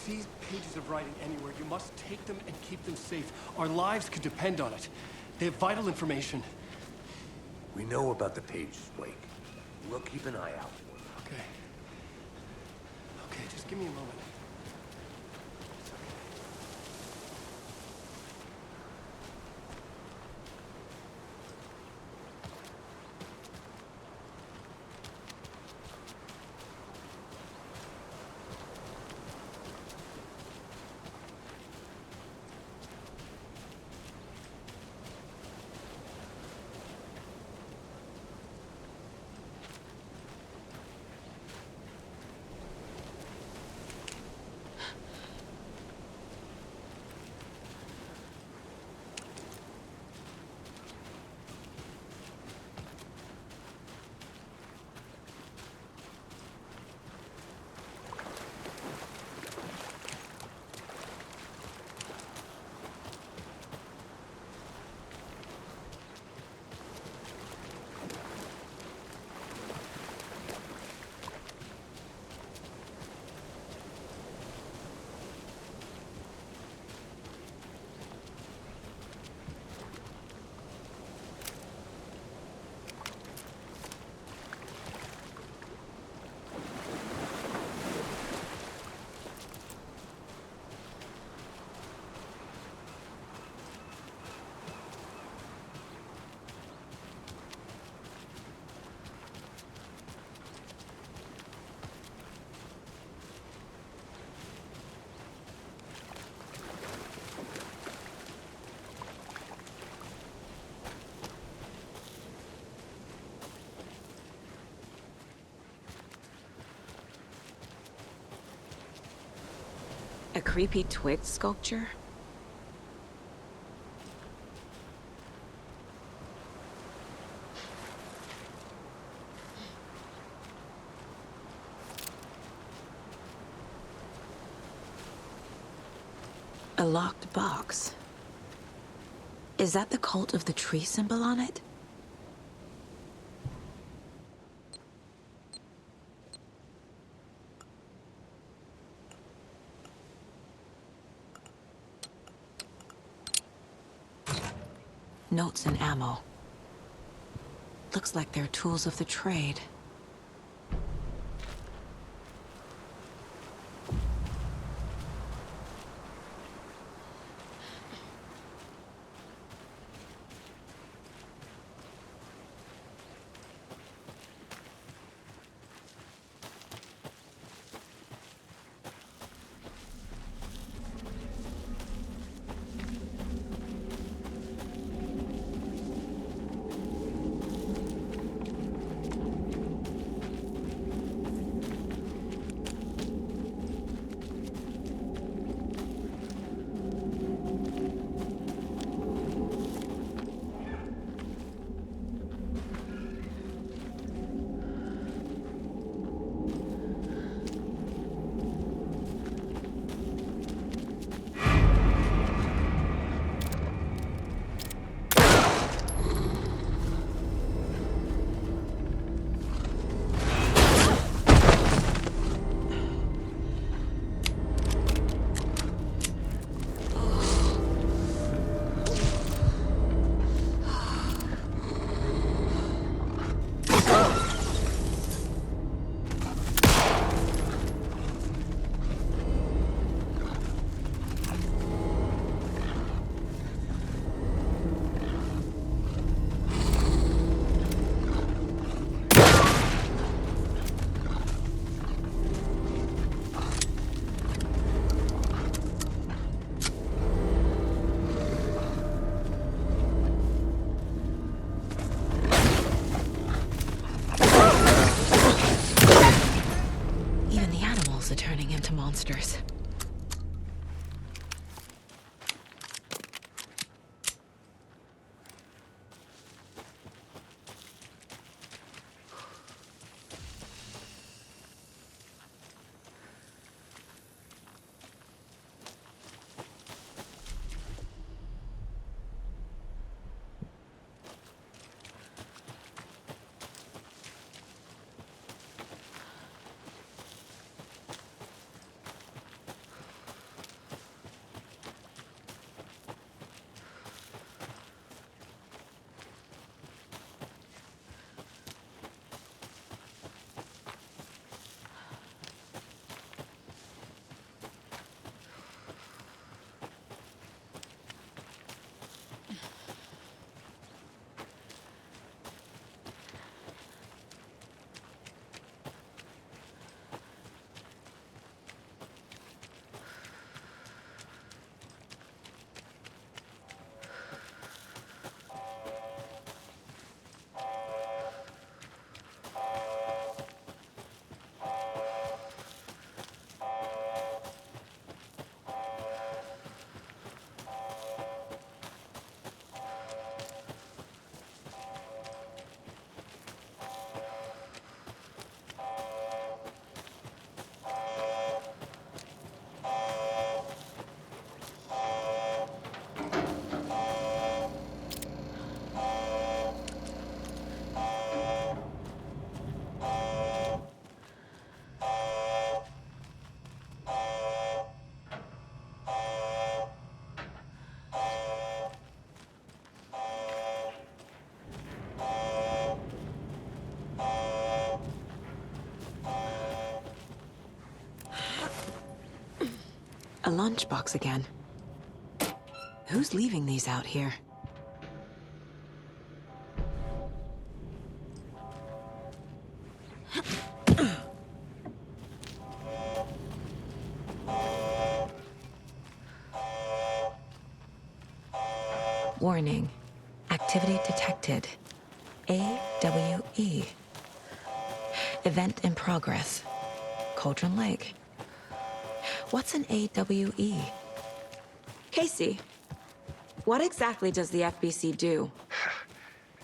see pages of writing anywhere, you must take them and keep them safe. Our lives could depend on it. They have vital information. We know about the pages, Blake. We'll keep an eye out for them. Okay. Okay, just give me a moment. A creepy twig sculpture? A locked box. Is that the cult of the tree symbol on it? Notes and ammo. Looks like they're tools of the trade. Turning into monsters. A lunchbox again. Who's leaving these out here? Warning. Activity detected. AWE. Event in progress. Cauldron Lake. What's an AWE? Casey, what exactly does the FBC do?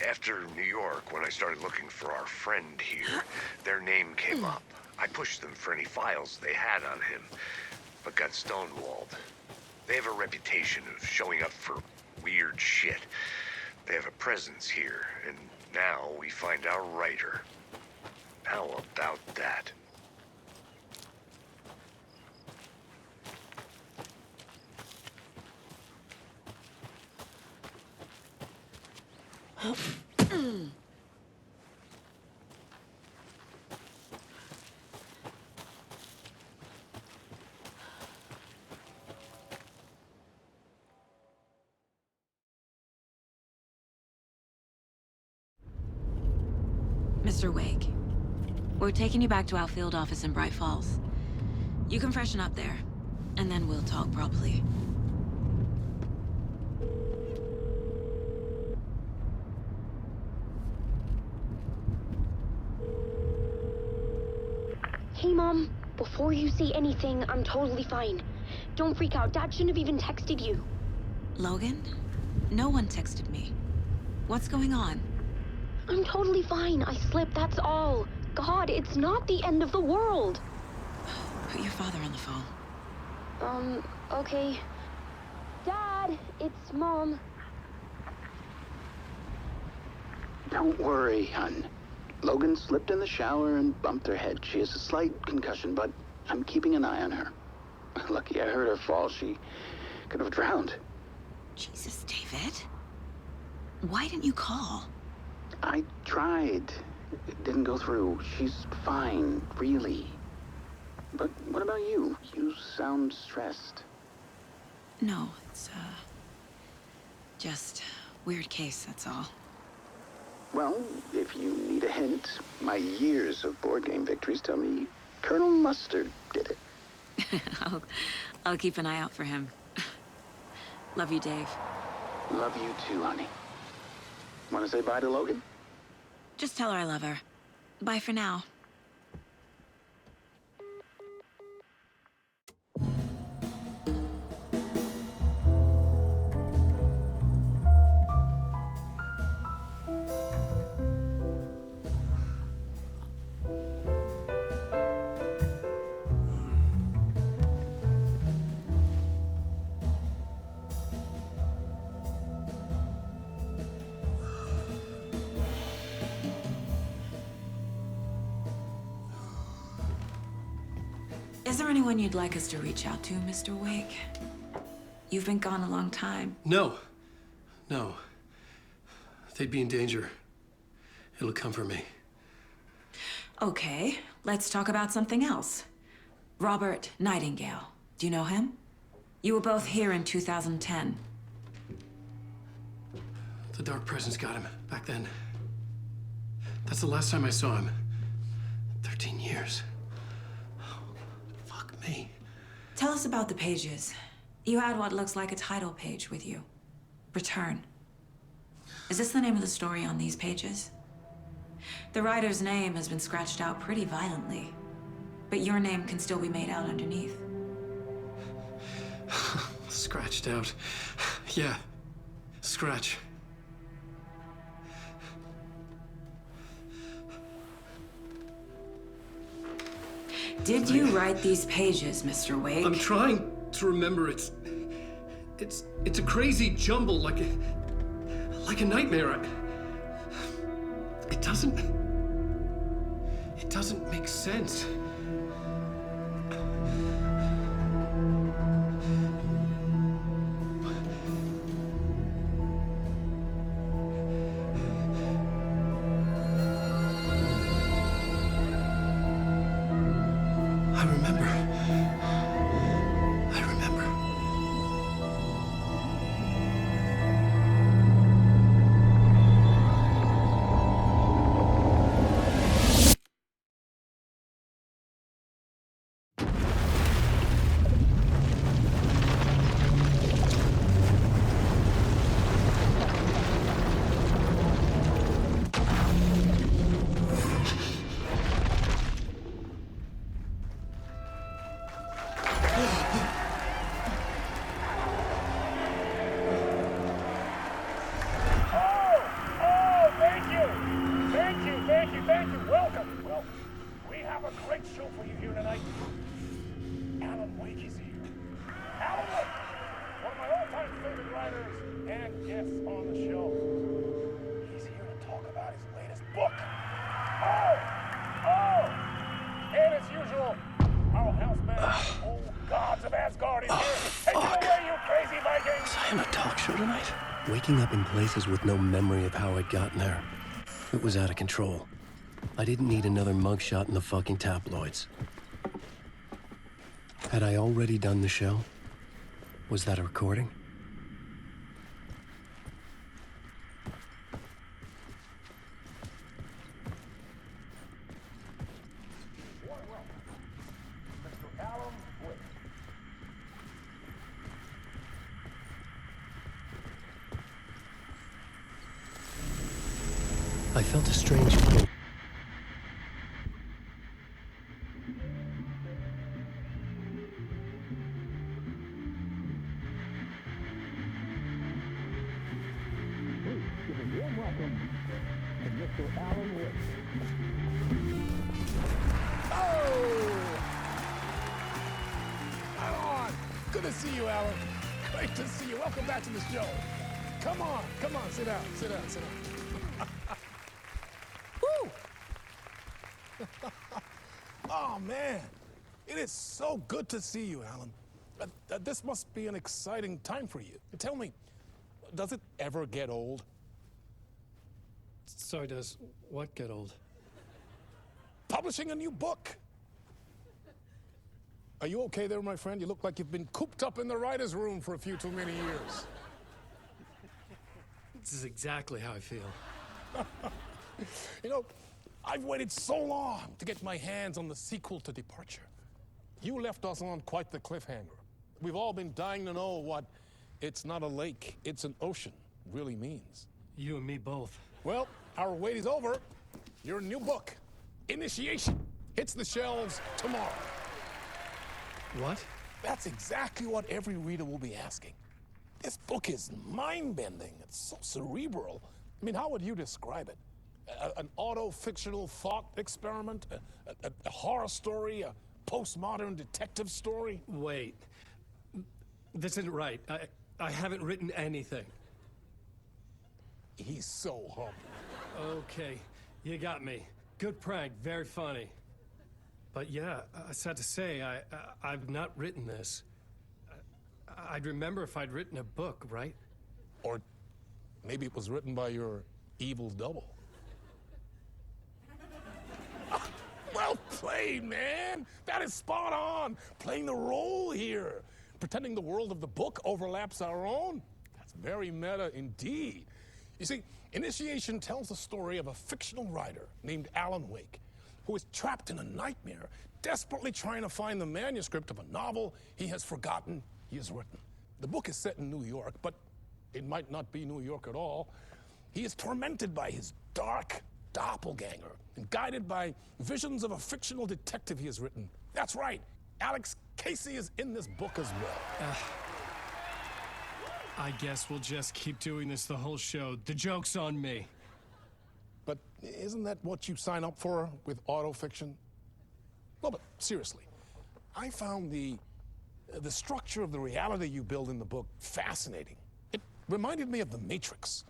After New York, when I started looking for our friend here, their name came up. I pushed them for any files they had on him, but got stonewalled. They have a reputation of showing up for weird shit. They have a presence here, and now we find our writer. How about that? Mr. Wake, we're taking you back to our field office in Bright Falls. You can freshen up there, and then we'll talk properly. Hey, Mom. Before you say anything, I'm totally fine. Don't freak out. Dad shouldn't have even texted you. Logan? No one texted me. What's going on? I'm totally fine. I slipped, that's all. God, it's not the end of the world. Put your father on the phone. Okay. Dad, it's Mom. Don't worry, hon. Logan slipped in the shower and bumped her head. She has a slight concussion, but I'm keeping an eye on her. Lucky I heard her fall. She could have drowned. Jesus, David. Why didn't you call? I tried. It didn't go through. She's fine, really. But what about you? You sound stressed. No, it's, just weird case, that's all. Well, if you need a hint, my years of board game victories tell me Colonel Mustard did it. I'll keep an eye out for him. Love you, Dave. Love you too, honey. Want to say bye to Logan? Just tell her I love her. Bye for now. Is there anyone you'd like us to reach out to, Mr. Wake? You've been gone a long time. No. No. They'd be in danger. It'll come for me. Okay, let's talk about something else. Robert Nightingale. Do you know him? You were both here in 2010. The Dark Presence got him back then. That's the last time I saw him. 13 years. Fuck me. Tell us about the pages. You had what looks like a title page with you. Return. Is this the name of the story on these pages? The writer's name has been scratched out pretty violently, but your name can still be made out underneath. Scratched out. Yeah. Scratch. Did you write these pages, Mr. Wake? I'm trying to remember. It's a crazy jumble, like a nightmare. It doesn't make sense. I remember. am a talk show tonight? Waking up in places with no memory of how I'd gotten there. It was out of control. I didn't need another mugshot in the fucking tabloids. Had I already done the show? Was that a recording? I felt a strange pull. Good to see you, Alan. Great to see you. Welcome back to the show. Come on, sit down. Woo! Oh, man. It is so good to see you, Alan. This must be an exciting time for you. Tell me, does it ever get old? Sorry, does what get old? Publishing a new book. Are you okay there, my friend? You look like you've been cooped up in the writer's room for a few too many years. This is exactly how I feel. You know, I've waited so long to get my hands on the sequel to Departure. You left us on quite the cliffhanger. We've all been dying to know what "it's not a lake, it's an ocean" really means. You and me both. Well, our wait is over. Your new book, Initiation, hits the shelves tomorrow. What? That's exactly what every reader will be asking. This book is mind-bending. It's so cerebral. I mean, how would you describe it? An auto-fictional thought experiment? A horror story? A postmodern detective story? Wait. This isn't right. I haven't written anything. He's so humble. Okay, you got me. Good prank, very funny. But yeah, sad to say, I've not written this. I'd remember if I'd written a book, right? Or maybe it was written by your evil double. Well played, man. That is spot on. Playing the role here. Pretending the world of the book overlaps our own. That's very meta indeed. You see, Initiation tells the story of a fictional writer named Alan Wake, who is trapped in a nightmare, desperately trying to find the manuscript of a novel he has forgotten he has written. The book is set in New York, but it might not be New York at all. He is tormented by his dark doppelganger and guided by visions of a fictional detective he has written. That's right, Alex Casey is in this book as well. I guess we'll just keep doing this the whole show. The joke's on me. But isn't that what you sign up for with autofiction? No, but seriously, I found the structure of the reality you build in the book fascinating. It reminded me of The Matrix.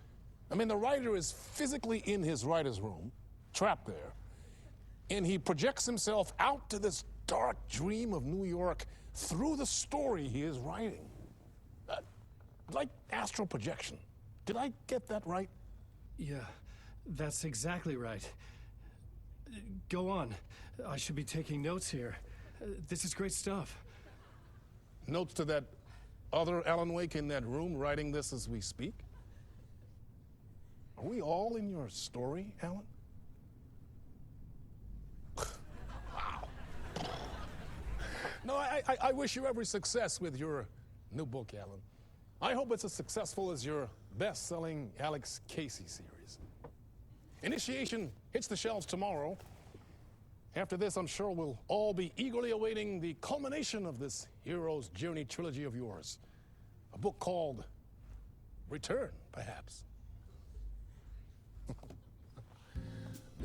I mean, the writer is physically in his writer's room, trapped there, and he projects himself out to this dark dream of New York through the story he is writing. Like astral projection. Did I get that right? Yeah, that's exactly right. Go on. I should be taking notes here. This is great stuff. Notes to that other Alan Wake in that room writing this as we speak? Are we all in your story, Alan? Wow. No, I wish you every success with your new book, Alan. I hope it's as successful as your best-selling Alex Casey series. Initiation hits the shelves tomorrow. After this, I'm sure we'll all be eagerly awaiting the culmination of this hero's journey trilogy of yours. A book called Return, perhaps.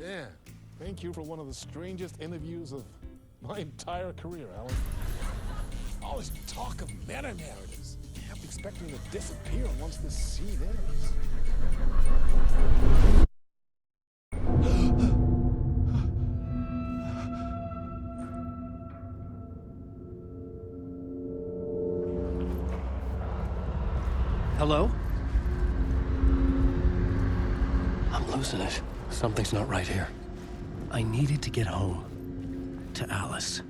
Yeah, thank you for one of the strangest interviews of my entire career, Alan. All this talk of meta-narratives. I'm expecting to disappear once this scene ends. Hello? I'm losing it. Something's not right here. I needed to get home. To Alice.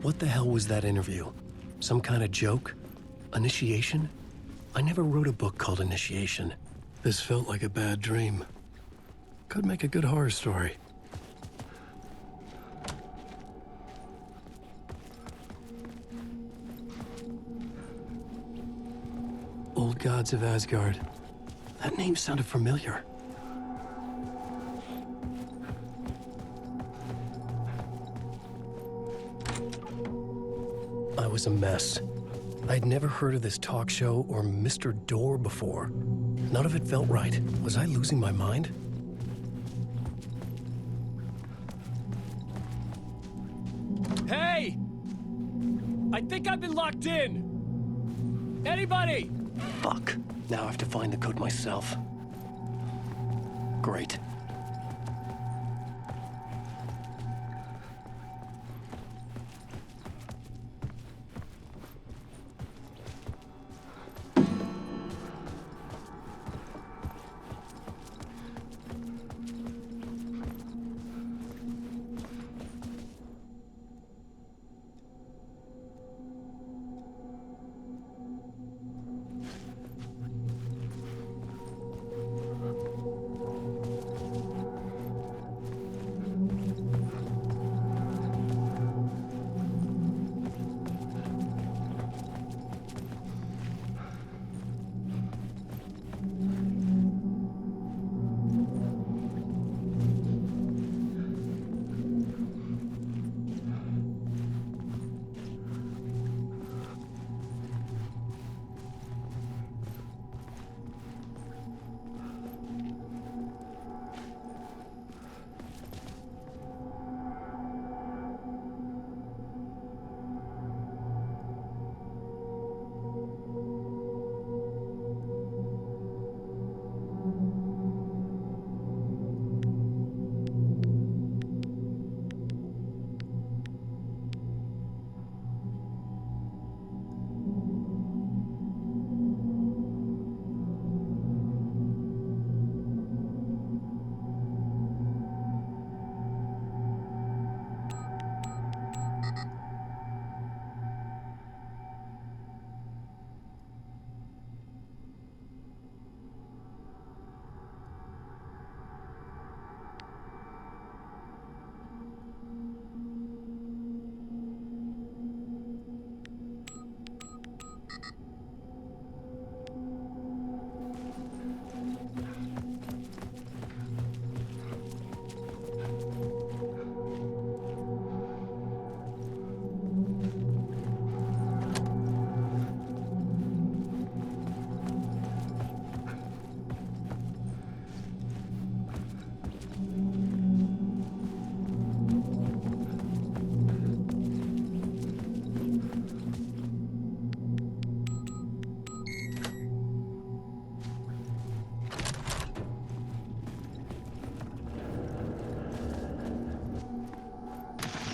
What the hell was that interview? Some kind of joke? Initiation? I never wrote a book called Initiation. This felt like a bad dream. Could make a good horror story. Old Gods of Asgard. That name sounded familiar. I was a mess. I'd never heard of this talk show or Mr. Door before. None of it felt right. Was I losing my mind? Hey! I think I've been locked in! Anybody? Fuck. Now I have to find the code myself. Great.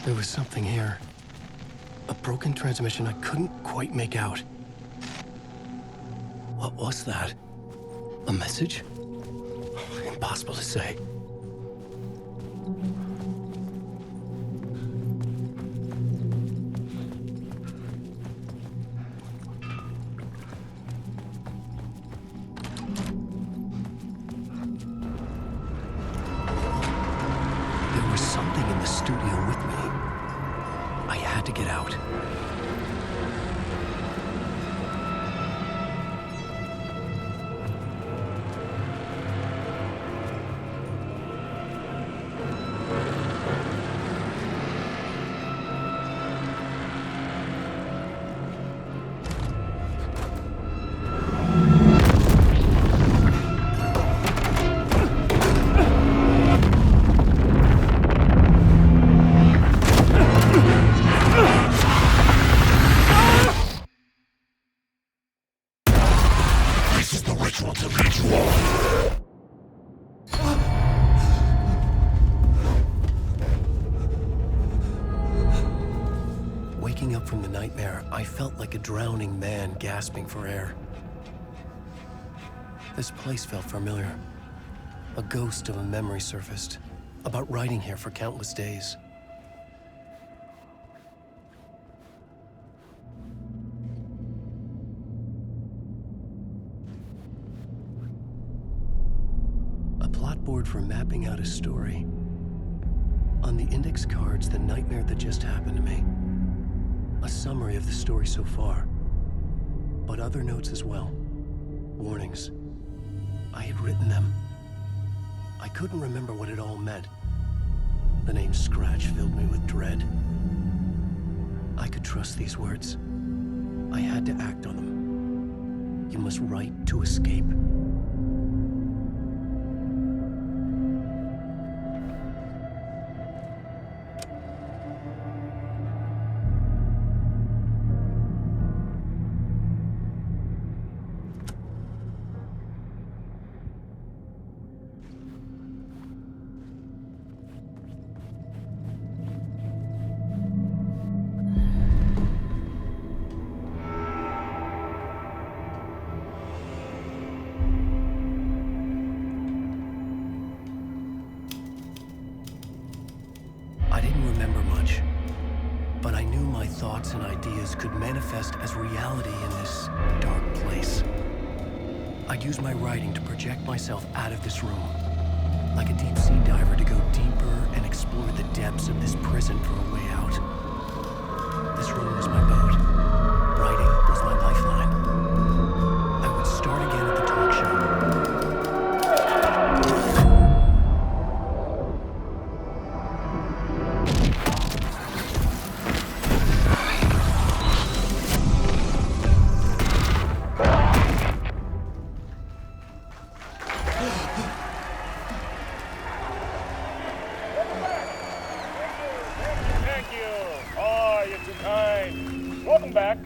There was something here. A broken transmission I couldn't quite make out. What was that? A message? Impossible to say. There was something in the studio with me. I had to get out. from the nightmare, I felt like a drowning man gasping for air. This place felt familiar. A ghost of a memory surfaced, about riding here for countless days. A plot board for mapping out a story. On the index cards, the nightmare that just happened to me. A summary of the story so far, but other notes as well. Warnings. I had written them. I couldn't remember what it all meant. The name Scratch filled me with dread. I could trust these words. I had to act on them. You must write to escape. I didn't remember much, but I knew my thoughts and ideas could manifest as reality in this dark place. I'd use my writing to project myself out of this room, like a deep sea diver to go deeper and explore the depths of this prison for a way out. This room was my boat. Writing was my lifeline. I would start again at the talk show. Welcome back.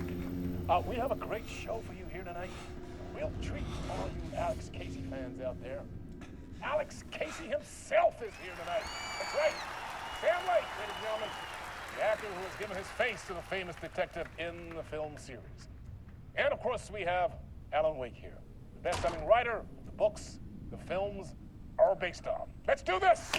We have a great show for you here tonight. We'll treat all you Alex Casey fans out there. Alex Casey himself is here tonight. That's right. Sam Lake, ladies and gentlemen. The actor who has given his face to the famous detective in the film series. And of course, we have Alan Wake here, the best-selling writer the books the films are based on. Let's do this!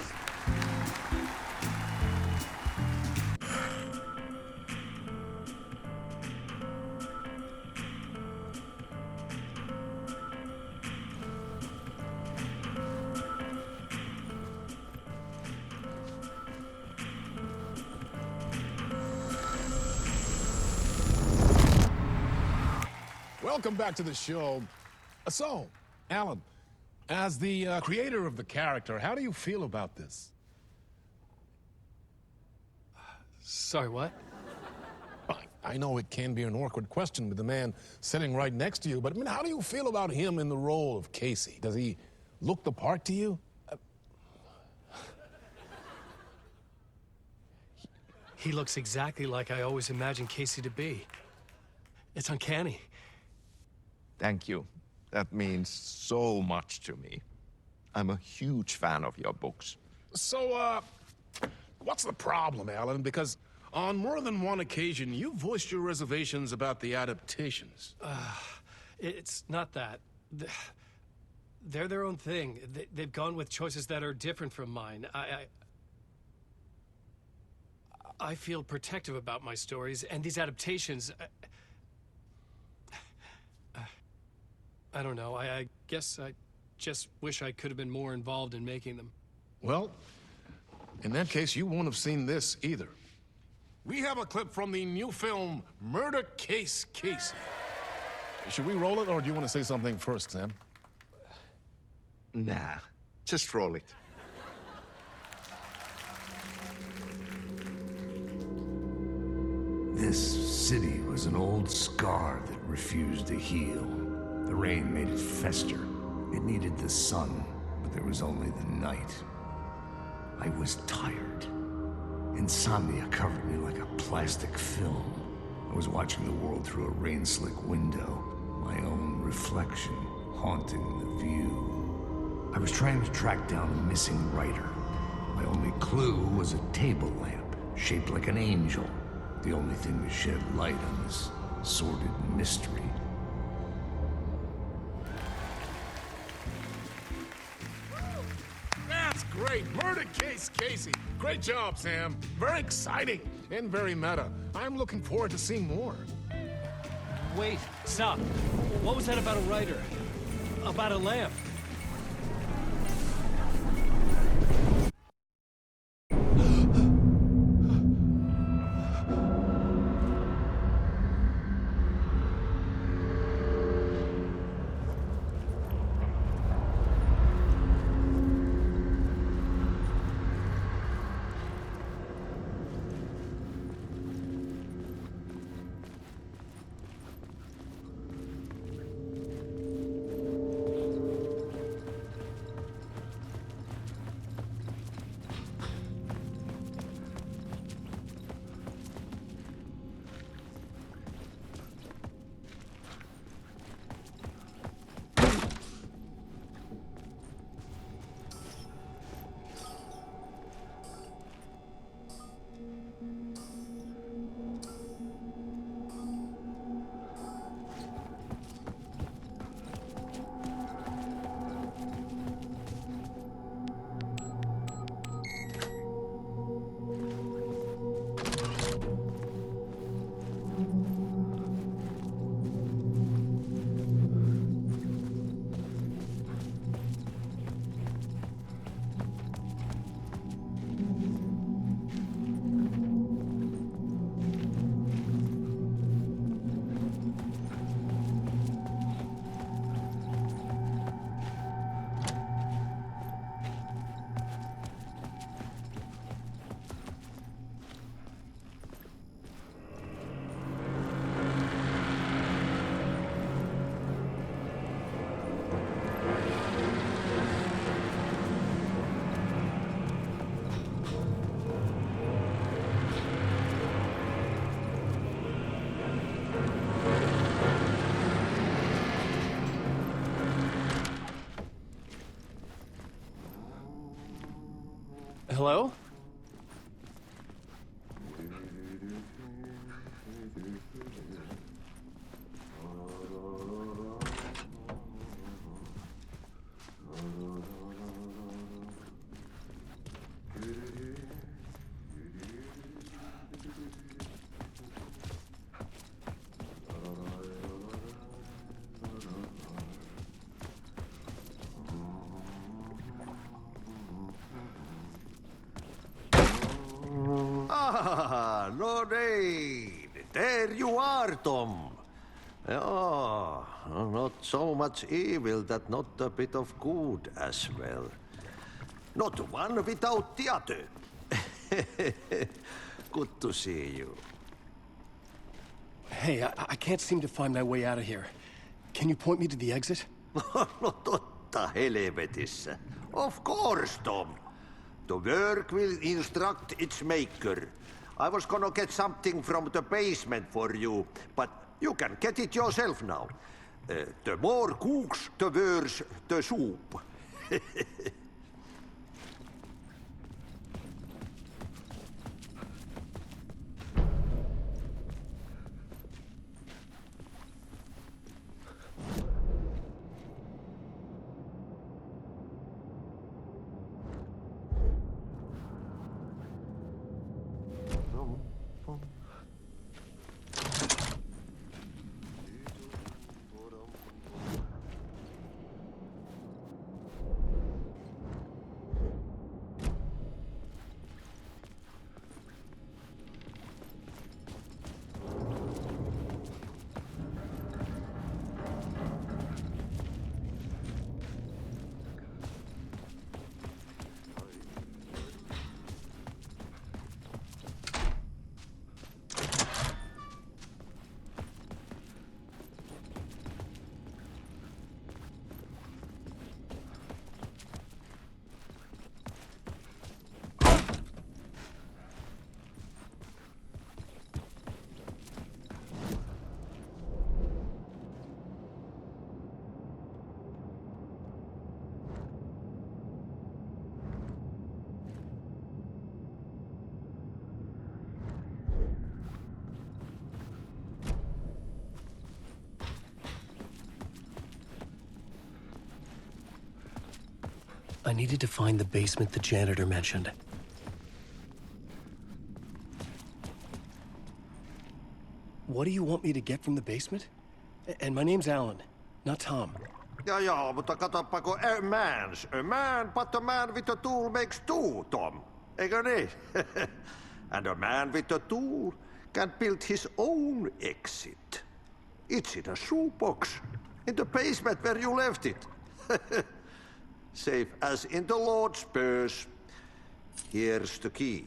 Welcome back to the show. So, Alan, as the creator of the character, how do you feel about this? Sorry, what? I know it can be an awkward question with the man sitting right next to you, but I mean, how do you feel about him in the role of Casey? Does he look the part to you? He looks exactly like I always imagined Casey to be. It's uncanny. Thank you. That means so much to me. I'm a huge fan of your books. So, what's the problem, Alan? Because on more than one occasion, you voiced your reservations about the adaptations. It's not that. They're their own thing. They've gone with choices that are different from mine. I feel protective about my stories, and these adaptations... I don't know. I guess I just wish I could have been more involved in making them. Well, in that case, you won't have seen this either. We have a clip from the new film, Murder Case Casey. Should we roll it, or do you want to say something first, Sam? Nah, just roll it. This city was an old scar that refused to heal. The rain made it fester. It needed the sun, but there was only the night. I was tired. Insomnia covered me like a plastic film. I was watching the world through a rain-slick window, my own reflection haunting the view. I was trying to track down a missing writer. My only clue was a table lamp, shaped like an angel. The only thing to shed light on this sordid mystery. That's great. Murder case, Casey. Great job, Sam. Very exciting and very meta. I'm looking forward to seeing more. Wait, stop. What was that about a writer? About a lamp? Hello? Ah, Lorraine! There you are, Tom. Oh, not so much evil that not a bit of good as well. Not one without the other. Good to see you. Hey, I can't seem to find my way out of here. Can you point me to the exit? No totta helvetissä. Of course, Tom. The work will instruct its maker. I was gonna get something from the basement for you, but you can get it yourself now. The more cooks, the worse the soup. I needed to find the basement the janitor mentioned. What do you want me to get from the basement? And my name's Alan, not Tom. Ja, mutta katoppa kun a man, but a man with a tool makes two, Tom. Eikö niin? And a man with a tool can build his own exit. It's in a shoebox, in the basement where you left it. Safe as in the Lord's purse. Here's the key.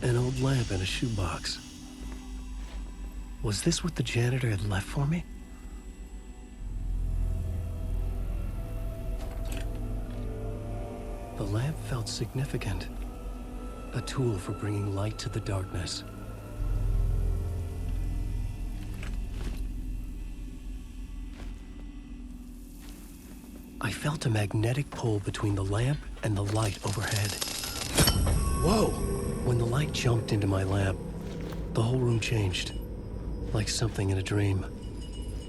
An old lamp in a shoebox. Was this what the janitor had left for me? The lamp felt significant. A tool for bringing light to the darkness. I felt a magnetic pull between the lamp and the light overhead. Whoa! When the light jumped into my lamp, the whole room changed, like something in a dream.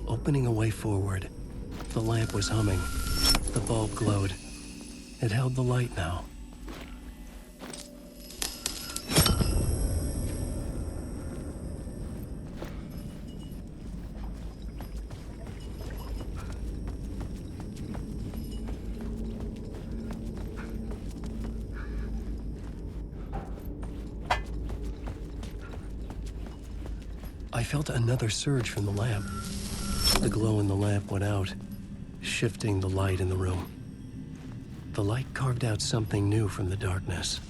Opening a way forward, the lamp was humming. The bulb glowed. It held the light now. I felt another surge from the lamp. The glow in the lamp went out, shifting the light in the room. The light carved out something new from the darkness.